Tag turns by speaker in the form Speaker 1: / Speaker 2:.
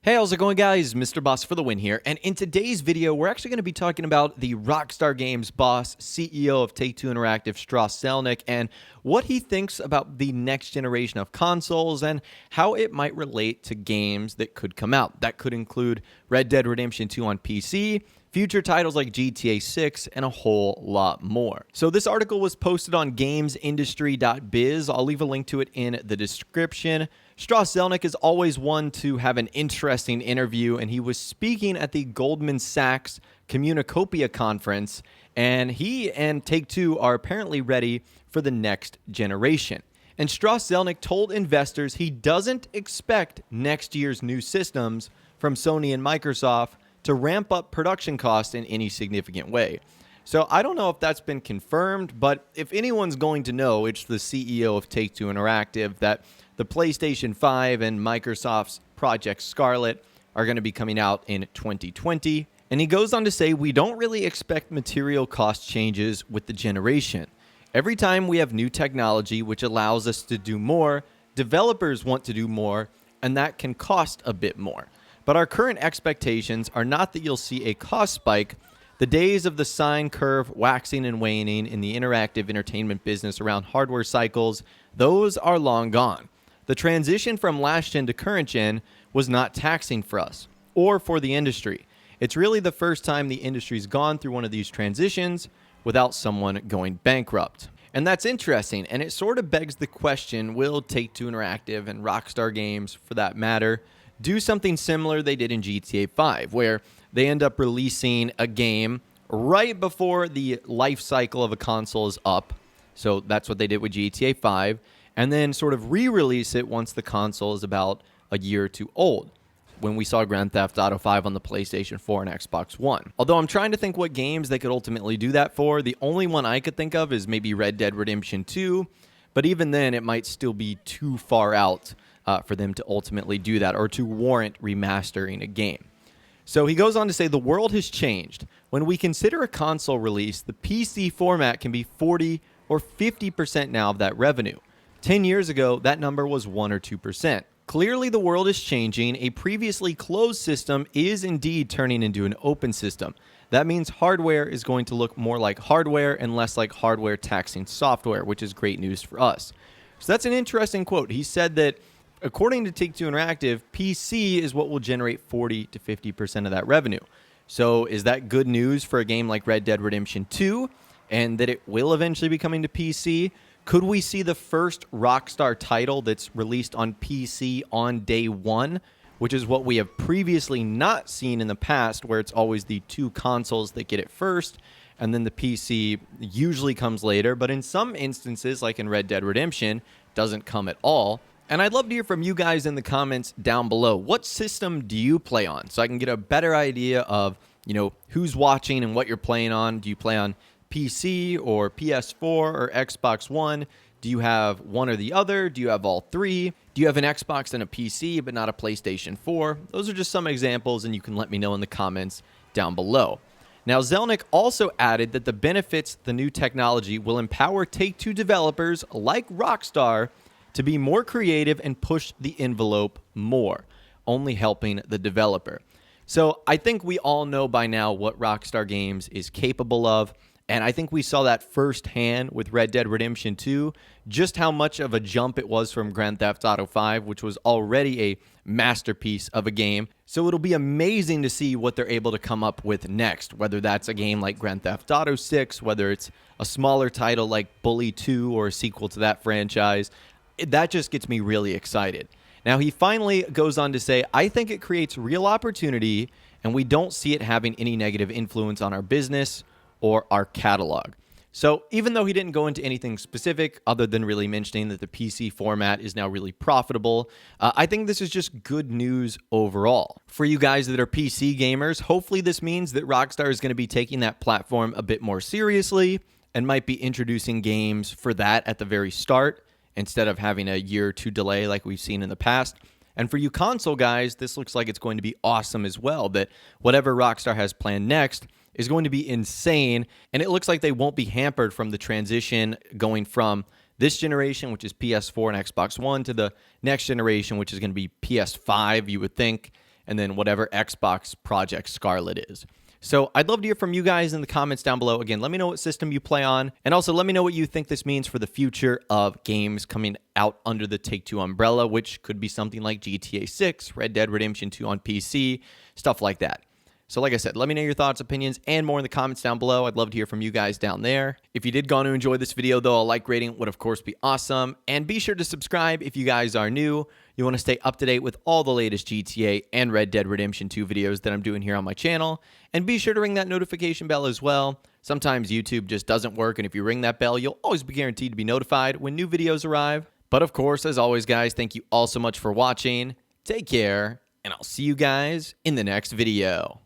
Speaker 1: Hey, how's it going, guys? Mr. Boss for the win here. And in today's video, we're actually going to be talking about the Rockstar Games boss, CEO of Take-Two Interactive, Strauss Zelnick, and what he thinks about the next generation of consoles and how it might relate to games that could come out. That could include Red Dead Redemption 2 on PC, future titles like GTA 6, and a whole lot more. So this article was posted on gamesindustry.biz. I'll leave a link to it in the description. Strauss Zelnick is always one to have an interesting interview, and he was speaking at the Goldman Sachs Communicopia conference, and he and Take-Two are apparently ready for the next generation. And Strauss Zelnick told investors he doesn't expect next year's new systems from Sony and Microsoft to ramp up production costs in any significant way. So I don't know if that's been confirmed, but if anyone's going to know, it's the CEO of Take-Two Interactive that the PlayStation 5 and Microsoft's Project Scarlet are going to be coming out in 2020. And he goes on to say, we don't really expect material cost changes with the generation. Every time we have new technology which allows us to do more, developers want to do more, and that can cost a bit more. But our current expectations are not that you'll see a cost spike. The days of the sine curve waxing and waning in the interactive entertainment business around hardware cycles, those are long gone. The transition from last gen to current gen was not taxing for us or for the industry. It's really the first time the industry's gone through one of these transitions without someone going bankrupt. And that's interesting, and it sort of begs the question, will Take-Two Interactive and Rockstar Games, for that matter, do something similar they did in GTA 5, where they end up releasing a game right before the life cycle of a console is up. So that's what they did with GTA 5, and then sort of re-release it once the console is about a year or two old, when we saw Grand Theft Auto 5 on the PlayStation 4 and Xbox One. Although I'm trying to think what games they could ultimately do that for. The only one I could think of is maybe Red Dead Redemption 2, but even then it might still be too far out for them to ultimately do that or to warrant remastering a game. So he goes on to say, the world has changed. When we consider a console release, the PC format can be 40 or 50% now of that revenue. 10 years ago, that number was 1 or 2%. Clearly, the world is changing. A previously closed system is indeed turning into an open system. That means hardware is going to look more like hardware and less like hardware taxing software, which is great news for us. So that's an interesting quote. He said that according to Take-Two Interactive, PC is what will generate 40 to 50% of that revenue. So is that good news for a game like Red Dead Redemption 2 and that it will eventually be coming to PC? Could we see the first Rockstar title that's released on PC on day one, which is what we have previously not seen in the past, where it's always the two consoles that get it first, and then the PC usually comes later, but in some instances, like in Red Dead Redemption, doesn't come at all. And I'd love to hear from you guys in the comments down below. What system do you play on? So I can get a better idea of, who's watching and what you're playing on. Do you play on PC or PS4 or Xbox One? Do you have one or the other? Do you have all three? Do you have an Xbox and a PC but not a PlayStation 4? Those are just some examples, and you can let me know in the comments down below. Now, Zelnick also added that the benefits the new technology will empower Take-Two developers like Rockstar to be more creative and push the envelope more, only helping the developer. So I think we all know by now what Rockstar Games is capable of, and I think we saw that firsthand with Red Dead Redemption 2, just how much of a jump it was from Grand Theft Auto 5, which was already a masterpiece of a game. So it'll be amazing to see what they're able to come up with next, whether that's a game like Grand Theft Auto 6, whether it's a smaller title like Bully 2 or a sequel to that franchise. That just gets me really excited. Now, he finally goes on to say, I think it creates real opportunity, and we don't see it having any negative influence on our business or our catalog. So even though he didn't go into anything specific other than really mentioning that the PC format is now really profitable, I think this is just good news overall. For you guys that are PC gamers, hopefully this means that Rockstar is going to be taking that platform a bit more seriously and might be introducing games for that at the very start, instead of having a year or two delay like we've seen in the past. And for you console guys, this looks like it's going to be awesome as well, that whatever Rockstar has planned next is going to be insane, and it looks like they won't be hampered from the transition going from this generation, which is PS4 and Xbox One, to the next generation, which is going to be PS5, you would think, and then whatever Xbox Project Scarlet is. So I'd love to hear from you guys in the comments down below. Again, let me know what system you play on, and also let me know what you think this means for the future of games coming out under the Take-Two umbrella, which could be something like GTA 6, Red Dead Redemption 2 on PC, stuff like that. So like I said, let me know your thoughts, opinions, and more in the comments down below. I'd love to hear from you guys down there. If you did go on to enjoy this video, though, a like rating would, of course, be awesome. And be sure to subscribe if you guys are new. You want to stay up to date with all the latest GTA and Red Dead Redemption 2 videos that I'm doing here on my channel. And be sure to ring that notification bell as well. Sometimes YouTube just doesn't work, and if you ring that bell, you'll always be guaranteed to be notified when new videos arrive. But of course, as always, guys, thank you all so much for watching. Take care, and I'll see you guys in the next video.